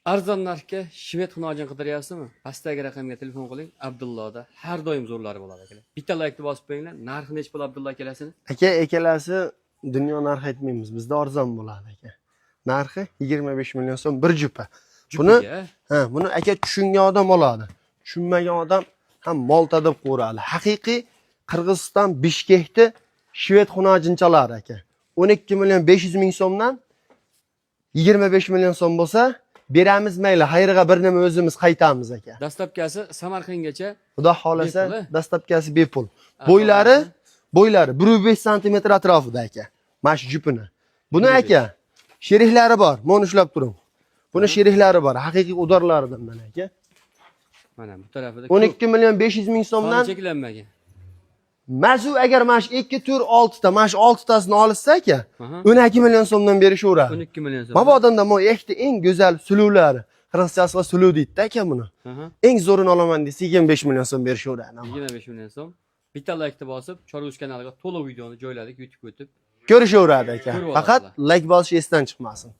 Arzon narxga shved xunojin qidiryapsizmi? Pastdagi raqamga telefon qiling. Abdullohda har doim zo'rlari bo'ladi akalar. Bitta laykni bosib qo'yinglar. Narxi nech pul Abdulloh akalasini? Aka, ekalasi dunyo narxi aytmaymiz. Bizda arzon bo'ladi aka. Narxi 25 million so'm bir jupa. Buni aka tushungan odam oladi. Tushunmagan odam ham molta deb qo'radi. Haqiqiy Qirg'iziston Bishkekda shved xunojinchalar aka. 12 million 500 ming so'mdan 25 million so'm bo'lsa, beramiz mayli, xayrga bir nima o'zimiz qaytamiz aka. Dastlabkasi Samarqandgacha, Xudo xolasa, dastlabkasi bepul. Bo'ylari 1.5 sm atrofida aka. Mana shu jupini. Buni aka, sheriklari bor. Mana ushlab turing. Buni sheriklari bor. Haqiqiy udorlaridan mana aka. Mana bu tarafida 12 million 500 ming so'mdan cheklanmagan. Mazu agar mana shu 2 tur 6 ta, mana shu 6 tasini olsa aka, 12 million so'mdan berishaveradi. 12 million so'm. Mabodomda mo ekti eng go'zal suluvlari. Qirg'izchasiga suluv deydi aka buni. Eng zo'rini olaman desa 25 million so'm berishaveradi. 25 million so'm. Bitta laykni bosib, Choruz kanaliga to'liq videoni joyladik, YouTube o'tib. Ko'rishaveradi aka. Faqat layk bosish esdan chiqmasin.